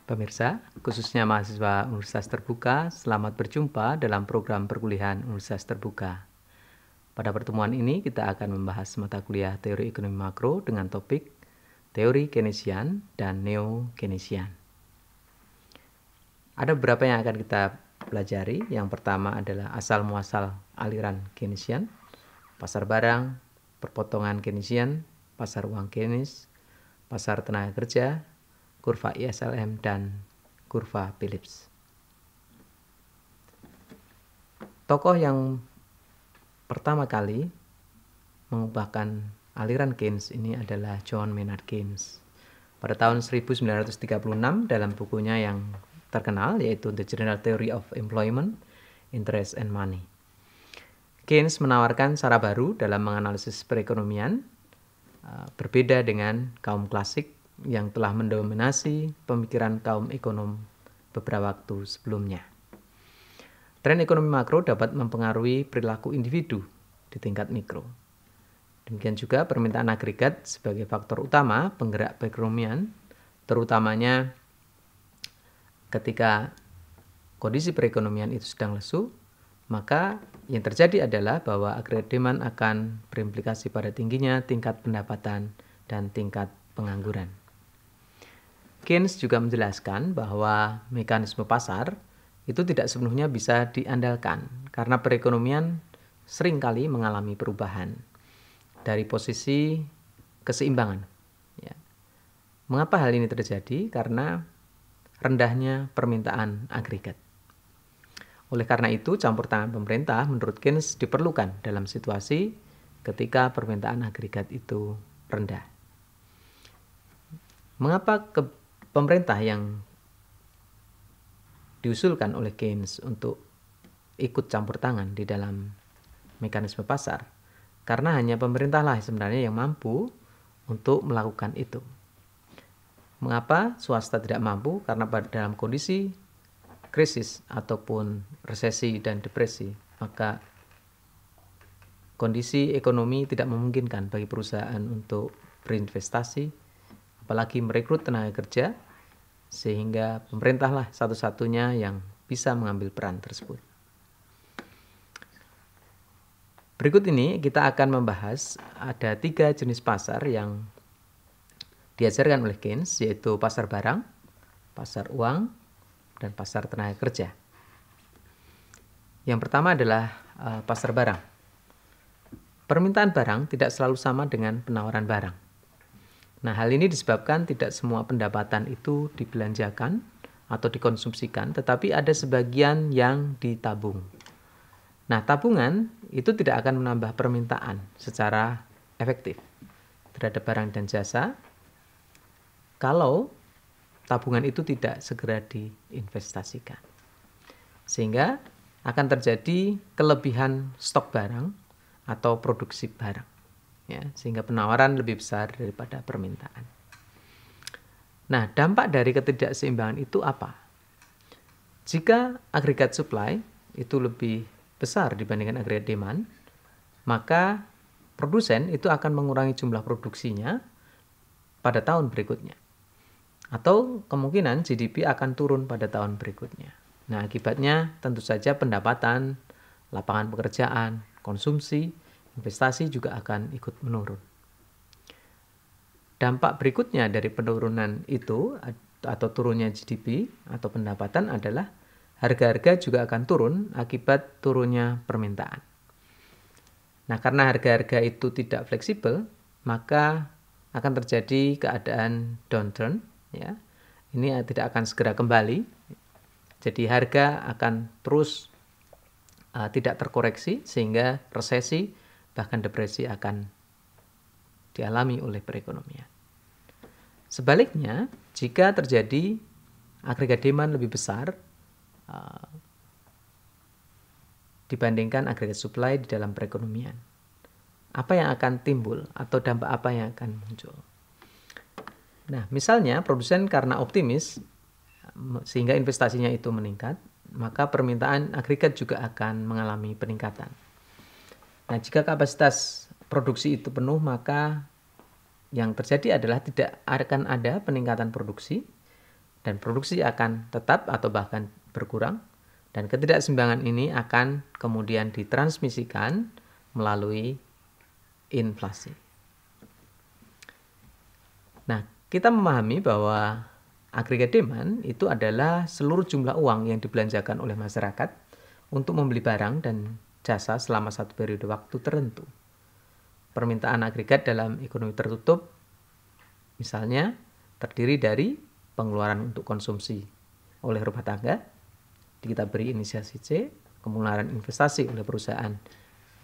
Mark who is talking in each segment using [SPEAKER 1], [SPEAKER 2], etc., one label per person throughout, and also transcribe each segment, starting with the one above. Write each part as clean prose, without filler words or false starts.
[SPEAKER 1] Pemirsa, khususnya mahasiswa Universitas Terbuka, selamat berjumpa dalam program perkuliahan Universitas Terbuka. Pada pertemuan ini kita akan membahas mata kuliah Teori Ekonomi Makro dengan topik Teori Keynesian dan Neo-Keynesian. Ada beberapa yang akan kita pelajari. Yang pertama adalah asal-muasal aliran Keynesian, pasar barang, perpotongan Keynesian, pasar uang Keynes, pasar tenaga kerja, kurva ISLM, dan kurva Phillips. Tokoh yang pertama kali mengubahkan aliran Keynes ini adalah John Maynard Keynes. Pada tahun 1936 dalam bukunya yang terkenal yaitu The General Theory of Employment, Interest and Money. Keynes menawarkan cara baru dalam menganalisis perekonomian, berbeda dengan kaum klasik yang telah mendominasi pemikiran kaum ekonom beberapa waktu sebelumnya. Tren ekonomi makro dapat mempengaruhi perilaku individu di tingkat mikro. Demikian juga permintaan agregat sebagai faktor utama penggerak perekonomian, terutamanya ketika kondisi perekonomian itu sedang lesu, maka yang terjadi adalah bahwa agregat demand akan berimplikasi pada tingginya tingkat pendapatan dan tingkat pengangguran. Keynes juga menjelaskan bahwa mekanisme pasar itu tidak sepenuhnya bisa diandalkan karena perekonomian seringkali mengalami perubahan dari posisi keseimbangan. Ya. Mengapa hal ini terjadi? Karena rendahnya permintaan agregat. Oleh karena itu, campur tangan pemerintah menurut Keynes diperlukan dalam situasi ketika permintaan agregat itu rendah. Mengapa pemerintah yang diusulkan oleh Keynes untuk ikut campur tangan di dalam mekanisme pasar? Karena hanya pemerintahlah sebenarnya yang mampu untuk melakukan itu. Mengapa swasta tidak mampu? Karena dalam kondisi krisis ataupun resesi dan depresi, maka kondisi ekonomi tidak memungkinkan bagi perusahaan untuk berinvestasi, apalagi merekrut tenaga kerja, sehingga pemerintahlah satu-satunya yang bisa mengambil peran tersebut. Berikut ini kita akan membahas ada 3 jenis pasar yang diajarkan oleh Keynes, yaitu pasar barang, pasar uang, dan pasar tenaga kerja. Yang pertama adalah pasar barang. Permintaan barang tidak selalu sama dengan penawaran barang. Nah, hal ini disebabkan tidak semua pendapatan itu dibelanjakan atau dikonsumsikan, tetapi ada sebagian yang ditabung. Nah, tabungan itu tidak akan menambah permintaan secara efektif terhadap barang dan jasa kalau tabungan itu tidak segera diinvestasikan. Sehingga akan terjadi kelebihan stok barang atau produksi barang. Ya, sehingga penawaran lebih besar daripada permintaan. Nah, dampak dari ketidakseimbangan itu apa? Jika agregat supply itu lebih besar dibandingkan agregat demand, maka produsen itu akan mengurangi jumlah produksinya pada tahun berikutnya. Atau kemungkinan GDP akan turun pada tahun berikutnya. Nah, akibatnya tentu saja pendapatan, lapangan pekerjaan, konsumsi, investasi juga akan ikut menurun. Dampak berikutnya dari penurunan itu atau turunnya GDP atau pendapatan adalah harga-harga juga akan turun akibat turunnya permintaan. Nah, karena harga-harga itu tidak fleksibel, maka akan terjadi keadaan downturn. Ya. Ini tidak akan segera kembali. Jadi harga akan terus tidak terkoreksi sehingga resesi bahkan depresi akan dialami oleh perekonomian. Sebaliknya, jika terjadi agregat demand lebih besar dibandingkan agregat supply di dalam perekonomian, apa yang akan timbul atau dampak apa yang akan muncul? Nah, misalnya produsen karena optimis sehingga investasinya itu meningkat, maka permintaan agregat juga akan mengalami peningkatan. Nah, jika kapasitas produksi itu penuh, maka yang terjadi adalah tidak akan ada peningkatan produksi, dan produksi akan tetap atau bahkan berkurang, dan ketidakseimbangan ini akan kemudian ditransmisikan melalui inflasi. Nah, kita memahami bahwa agregat demand itu adalah seluruh jumlah uang yang dibelanjakan oleh masyarakat untuk membeli barang dan jasa selama satu periode waktu tertentu. Permintaan agregat dalam ekonomi tertutup misalnya terdiri dari pengeluaran untuk konsumsi oleh rumah tangga, kita beri inisiasi C, pengeluaran investasi oleh perusahaan,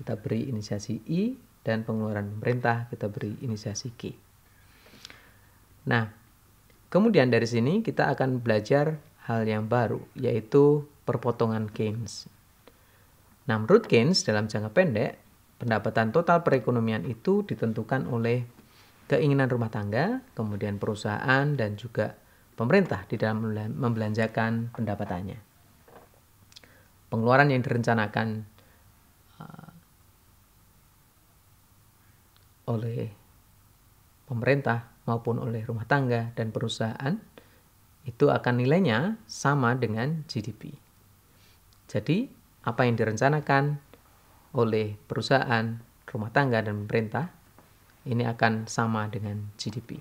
[SPEAKER 1] kita beri inisiasi I, dan pengeluaran pemerintah kita beri inisiasi K. Nah, kemudian dari sini kita akan belajar hal yang baru, yaitu perpotongan Keynes. Nah, menurut Keynes dalam jangka pendek, pendapatan total perekonomian itu ditentukan oleh keinginan rumah tangga, kemudian perusahaan, dan juga pemerintah di dalam membelanjakan pendapatannya. Pengeluaran yang direncanakan oleh pemerintah maupun oleh rumah tangga dan perusahaan itu akan nilainya sama dengan GDP. Jadi, apa yang direncanakan oleh perusahaan, rumah tangga, dan pemerintah ini akan sama dengan GDP.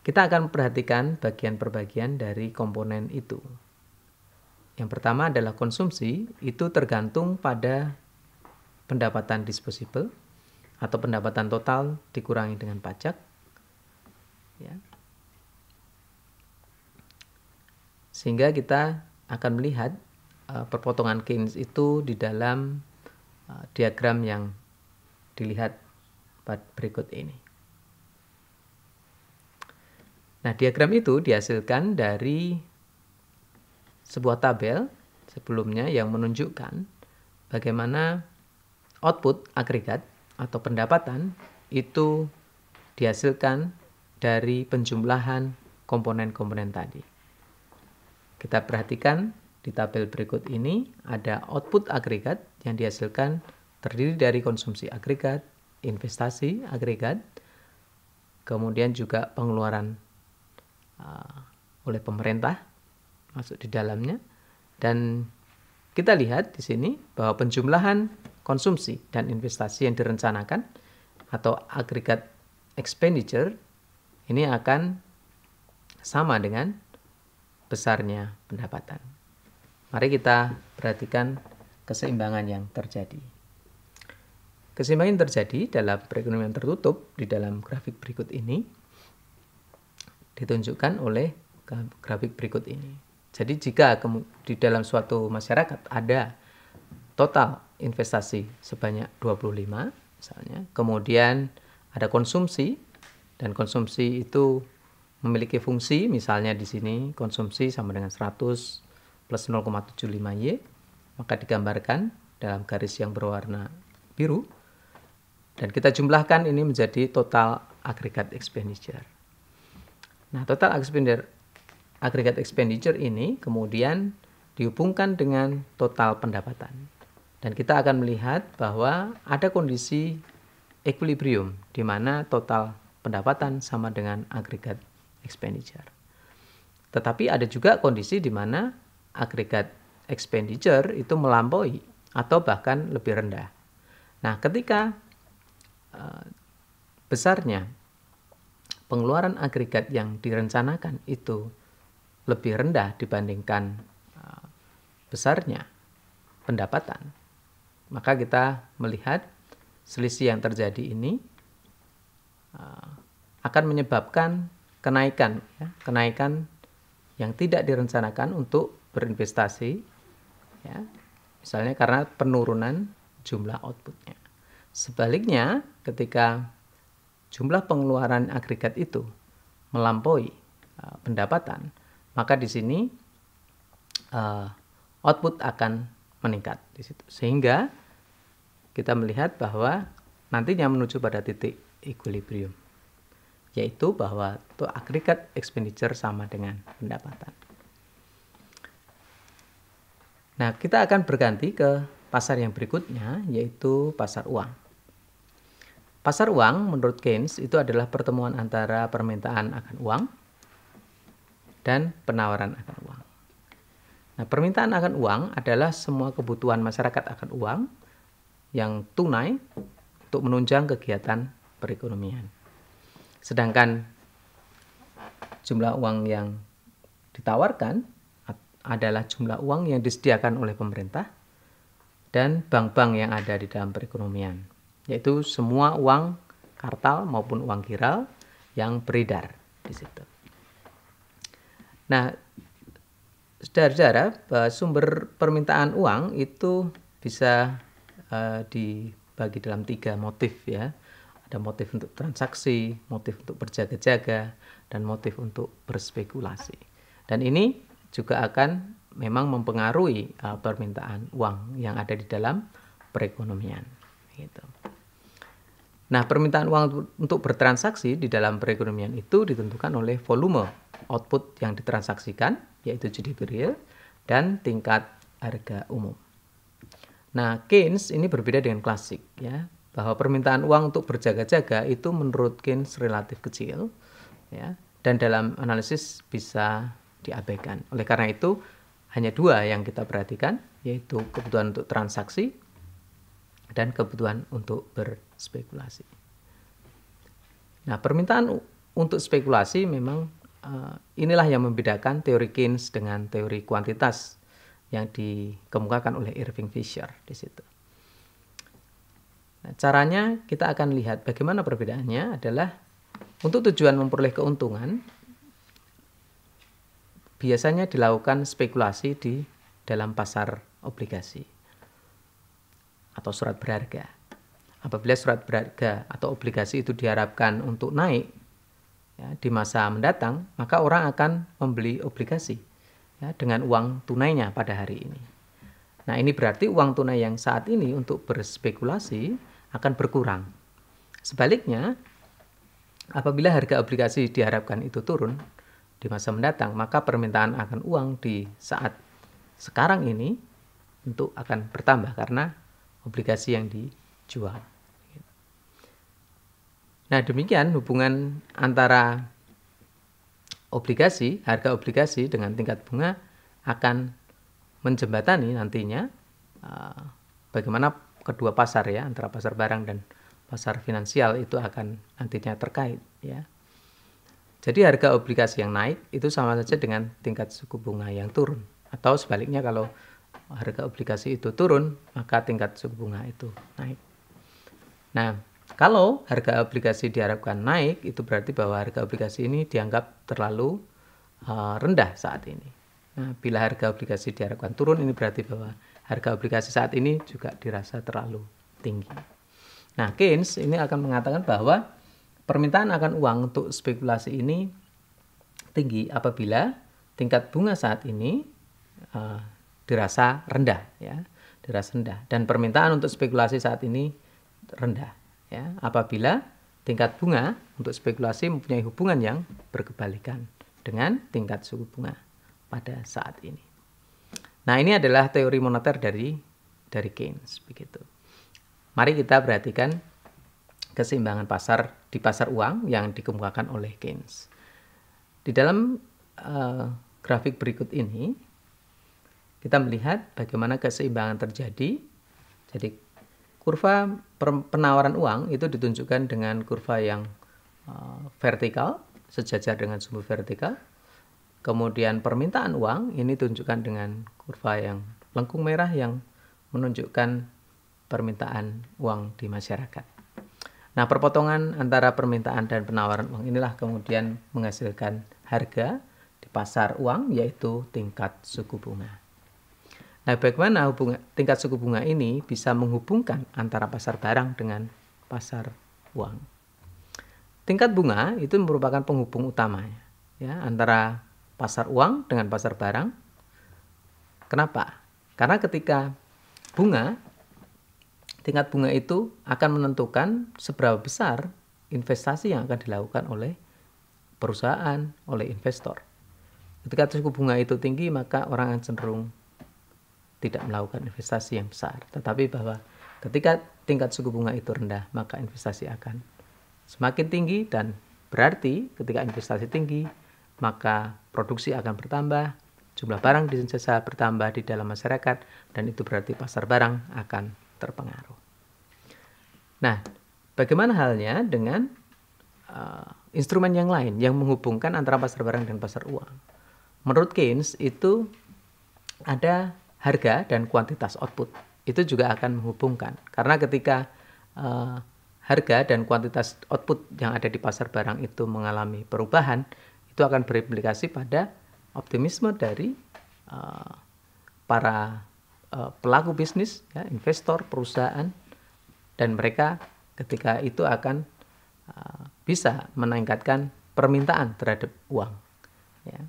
[SPEAKER 1] Kita akan perhatikan bagian per bagian dari komponen itu. Yang pertama adalah konsumsi, itu tergantung pada pendapatan disposable atau pendapatan total dikurangi dengan pajak. Ya. Sehingga kita akan melihat perpotongan Keynes itu di dalam diagram yang dilihat berikut ini. Nah, diagram itu dihasilkan dari sebuah tabel sebelumnya yang menunjukkan bagaimana output agregat atau pendapatan itu dihasilkan dari penjumlahan komponen-komponen tadi. Kita perhatikan di tabel berikut ini ada output agregat yang dihasilkan terdiri dari konsumsi agregat, investasi agregat, kemudian juga pengeluaran oleh pemerintah masuk di dalamnya, dan kita lihat di sini bahwa penjumlahan konsumsi dan investasi yang direncanakan atau agregat expenditure ini akan sama dengan besarnya pendapatan. Mari kita perhatikan keseimbangan yang terjadi. Keseimbangan yang terjadi dalam perekonomian tertutup di dalam grafik berikut ini ditunjukkan oleh grafik berikut ini. Jadi jika di dalam suatu masyarakat ada total investasi sebanyak 25 misalnya, kemudian ada konsumsi, dan konsumsi itu memiliki fungsi, misalnya di sini konsumsi sama dengan 100 plus 0,75Y, maka digambarkan dalam garis yang berwarna biru, dan kita jumlahkan ini menjadi total agregat expenditure. Nah, total agregat expenditure ini kemudian dihubungkan dengan total pendapatan. Dan kita akan melihat bahwa ada kondisi equilibrium di mana total pendapatan sama dengan agregat expenditure. Tetapi ada juga kondisi di mana agregat expenditure itu melampaui atau bahkan lebih rendah. Nah, ketika besarnya pengeluaran agregat yang direncanakan itu lebih rendah dibandingkan besarnya pendapatan, maka kita melihat selisih yang terjadi ini akan menyebabkan kenaikan yang tidak direncanakan untuk berinvestasi, ya, misalnya karena penurunan jumlah outputnya. Sebaliknya, ketika jumlah pengeluaran agregat itu melampaui pendapatan, maka di sini output akan meningkat di situ. Sehingga kita melihat bahwa nantinya menuju pada titik equilibrium, yaitu bahwa agregat expenditure sama dengan pendapatan. Nah, kita akan berganti ke pasar yang berikutnya, yaitu pasar uang. Pasar uang menurut Keynes itu adalah pertemuan antara permintaan akan uang dan penawaran akan uang. Nah, permintaan akan uang adalah semua kebutuhan masyarakat akan uang yang tunai untuk menunjang kegiatan perekonomian. Sedangkan jumlah uang yang ditawarkan adalah jumlah uang yang disediakan oleh pemerintah dan bank-bank yang ada di dalam perekonomian, yaitu semua uang kartal maupun uang giral yang beredar di situ. Nah, saudara-saudara, sumber permintaan uang itu bisa dibagi dalam 3 motif ya. Ada motif untuk transaksi, motif untuk berjaga-jaga, dan motif untuk berspekulasi. Dan ini juga akan memang mempengaruhi permintaan uang yang ada di dalam perekonomian. Gitu. Nah, permintaan uang untuk bertransaksi di dalam perekonomian itu ditentukan oleh volume output yang ditransaksikan, yaitu GDP real, dan tingkat harga umum. Nah, Keynes ini berbeda dengan klasik, ya, bahwa permintaan uang untuk berjaga-jaga itu menurut Keynes relatif kecil, ya, dan dalam analisis bisa diabaikan. Oleh karena itu, hanya 2 yang kita perhatikan, yaitu kebutuhan untuk transaksi dan kebutuhan untuk berspekulasi. Nah, permintaan untuk spekulasi memang inilah yang membedakan teori Keynes dengan teori kuantitas yang dikemukakan oleh Irving Fisher di situ. Nah, caranya kita akan lihat bagaimana perbedaannya adalah untuk tujuan memperoleh keuntungan, biasanya dilakukan spekulasi di dalam pasar obligasi atau surat berharga. Apabila surat berharga atau obligasi itu diharapkan untuk naik ya, di masa mendatang, maka orang akan membeli obligasi ya, dengan uang tunainya pada hari ini. Nah, ini berarti uang tunai yang saat ini untuk berspekulasi akan berkurang. Sebaliknya, apabila harga obligasi diharapkan itu turun di masa mendatang, maka permintaan akan uang di saat sekarang ini tentu akan bertambah karena obligasi yang dijual. Nah, demikian hubungan antara obligasi, harga obligasi dengan tingkat bunga akan menjembatani nantinya bagaimana kedua pasar ya, antara pasar barang dan pasar finansial itu akan nantinya terkait ya. Jadi harga obligasi yang naik itu sama saja dengan tingkat suku bunga yang turun. Atau sebaliknya kalau harga obligasi itu turun, maka tingkat suku bunga itu naik. Nah, kalau harga obligasi diharapkan naik, itu berarti bahwa harga obligasi ini dianggap terlalu rendah saat ini. Nah, bila harga obligasi diharapkan turun, ini berarti bahwa harga obligasi saat ini juga dirasa terlalu tinggi. Nah, Keynes ini akan mengatakan bahwa permintaan akan uang untuk spekulasi ini tinggi apabila tingkat bunga saat ini dirasa rendah, ya, dirasa rendah, dan permintaan untuk spekulasi saat ini rendah, ya, apabila tingkat bunga untuk spekulasi mempunyai hubungan yang berkebalikan dengan tingkat suku bunga pada saat ini. Nah, ini adalah teori moneter dari Keynes, begitu. Mari kita perhatikan keseimbangan pasar di pasar uang yang dikemukakan oleh Keynes. Di dalam grafik berikut ini, kita melihat bagaimana keseimbangan terjadi. Jadi, kurva penawaran uang itu ditunjukkan dengan kurva yang vertikal, sejajar dengan sumbu vertikal. Kemudian permintaan uang ini ditunjukkan dengan kurva yang lengkung merah yang menunjukkan permintaan uang di masyarakat. Nah, perpotongan antara permintaan dan penawaran uang inilah kemudian menghasilkan harga di pasar uang, yaitu tingkat suku bunga. Nah, bagaimana tingkat suku bunga ini bisa menghubungkan antara pasar barang dengan pasar uang? Tingkat bunga itu merupakan penghubung utamanya ya, antara pasar uang dengan pasar barang. Kenapa? Karena ketika tingkat bunga itu akan menentukan seberapa besar investasi yang akan dilakukan oleh perusahaan, oleh investor. Ketika suku bunga itu tinggi, maka orang akan cenderung tidak melakukan investasi yang besar. Tetapi bahwa ketika tingkat suku bunga itu rendah, maka investasi akan semakin tinggi, dan berarti ketika investasi tinggi, maka produksi akan bertambah, jumlah barang dan jasa bertambah di dalam masyarakat, dan itu berarti pasar barang akan terpengaruh. Nah, bagaimana halnya dengan instrumen yang lain yang menghubungkan antara pasar barang dan pasar uang? Menurut Keynes itu ada harga dan kuantitas output. Itu juga akan menghubungkan. Karena ketika harga dan kuantitas output yang ada di pasar barang itu mengalami perubahan, itu akan berimplikasi pada optimisme dari para pelaku bisnis, ya, investor, perusahaan, dan mereka ketika itu akan bisa meningkatkan permintaan terhadap uang, ya.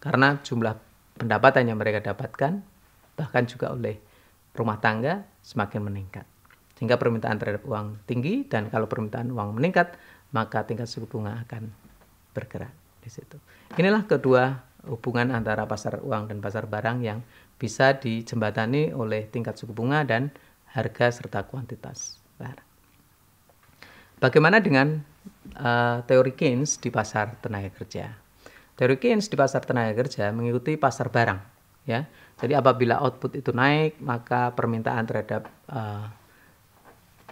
[SPEAKER 1] Karena jumlah pendapatan yang mereka dapatkan bahkan juga oleh rumah tangga semakin meningkat, sehingga permintaan terhadap uang tinggi, dan kalau permintaan uang meningkat maka tingkat suku bunga akan bergerak di situ. Inilah kedua hubungan antara pasar uang dan pasar barang yang bisa dijembatani oleh tingkat suku bunga dan harga serta kuantitas barang. Bagaimana dengan teori Keynes di pasar tenaga kerja? Teori Keynes di pasar tenaga kerja mengikuti pasar barang, ya. Jadi apabila output itu naik, maka permintaan terhadap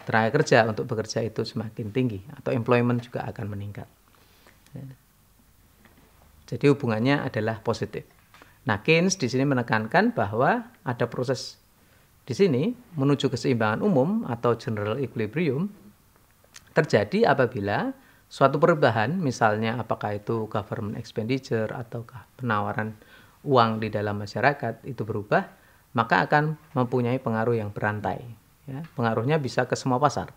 [SPEAKER 1] tenaga kerja untuk bekerja itu semakin tinggi, atau employment juga akan meningkat. Jadi hubungannya adalah positif. Nah, Keynes di sini menekankan bahwa ada proses di sini menuju keseimbangan umum atau general equilibrium terjadi apabila suatu perubahan, misalnya apakah itu government expenditure ataukah penawaran uang di dalam masyarakat itu berubah, maka akan mempunyai pengaruh yang berantai. Ya, pengaruhnya bisa ke semua pasar,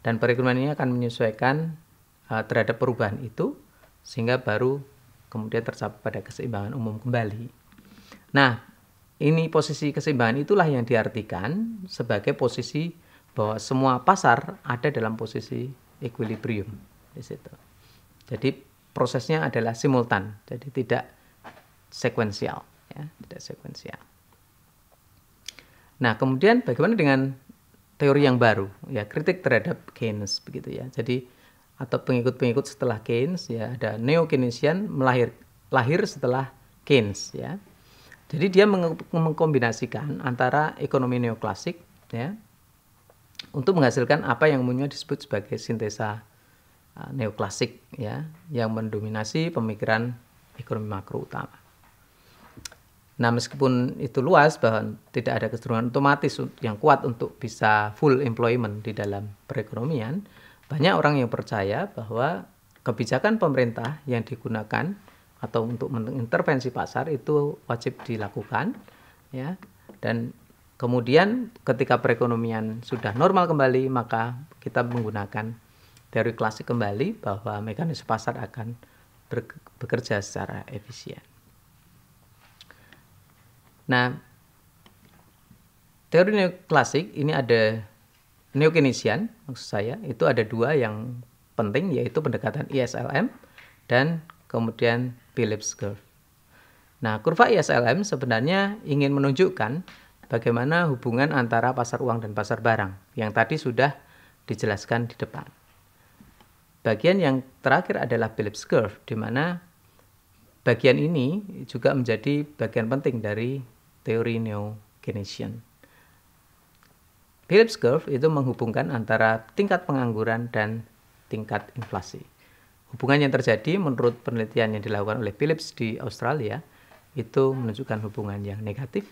[SPEAKER 1] dan perekonomian ini akan menyesuaikan terhadap perubahan itu, sehingga baru kemudian tercapai pada keseimbangan umum kembali. Nah, ini posisi keseimbangan itulah yang diartikan sebagai posisi bahwa semua pasar ada dalam posisi equilibrium di situ. Jadi prosesnya adalah simultan, jadi tidak sekuensial, ya, tidak sekuensial. Nah, kemudian bagaimana dengan teori yang baru, ya, kritik terhadap Keynes begitu ya. Jadi atau pengikut-pengikut setelah Keynes, ya, ada neo-Keynesian lahir setelah Keynes, ya. Jadi dia mengkombinasikan antara ekonomi neoklasik, ya, untuk menghasilkan apa yang umumnya disebut sebagai sintesa neoklasik, ya, yang mendominasi pemikiran ekonomi makro utama. Nah, meskipun itu luas bahwa tidak ada kecenderungan otomatis yang kuat untuk bisa full employment di dalam perekonomian, banyak orang yang percaya bahwa kebijakan pemerintah yang digunakan atau untuk mengintervensi pasar itu wajib dilakukan, ya, dan kemudian ketika perekonomian sudah normal kembali, maka kita menggunakan teori klasik kembali bahwa mekanisme pasar akan bekerja secara efisien. Nah, teori neoklasik ini ada neo-Keynesian, maksud saya, itu ada dua yang penting, yaitu pendekatan ISLM dan kemudian Phillips curve. Nah, kurva ISLM sebenarnya ingin menunjukkan bagaimana hubungan antara pasar uang dan pasar barang yang tadi sudah dijelaskan di depan. Bagian yang terakhir adalah Phillips curve, di mana bagian ini juga menjadi bagian penting dari teori neo-Keynesian. Phillips curve itu menghubungkan antara tingkat pengangguran dan tingkat inflasi. Hubungan yang terjadi menurut penelitian yang dilakukan oleh Phillips di Australia itu menunjukkan hubungan yang negatif,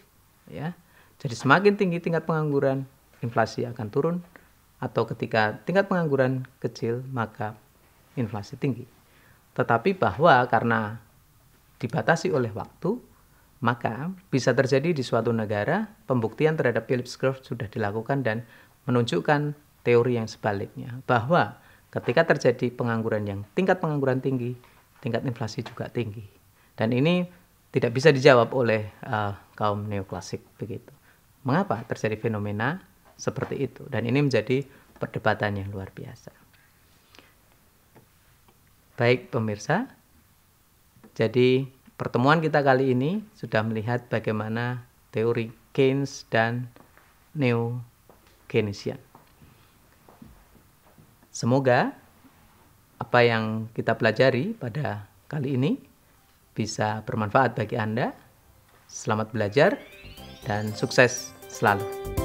[SPEAKER 1] ya. Jadi semakin tinggi tingkat pengangguran, inflasi akan turun, atau ketika tingkat pengangguran kecil, maka inflasi tinggi. Tetapi bahwa karena dibatasi oleh waktu, maka bisa terjadi di suatu negara pembuktian terhadap Phillips curve sudah dilakukan dan menunjukkan teori yang sebaliknya, bahwa ketika terjadi pengangguran yang tingkat pengangguran tinggi, tingkat inflasi juga tinggi. Dan ini tidak bisa dijawab oleh kaum neoklasik begitu. Mengapa terjadi fenomena seperti itu? Dan ini menjadi perdebatan yang luar biasa. Baik pemirsa, jadi pertemuan kita kali ini sudah melihat bagaimana teori Keynes dan neo-Keynesian. Semoga apa yang kita pelajari pada kali ini bisa bermanfaat bagi Anda. Selamat belajar dan sukses selalu.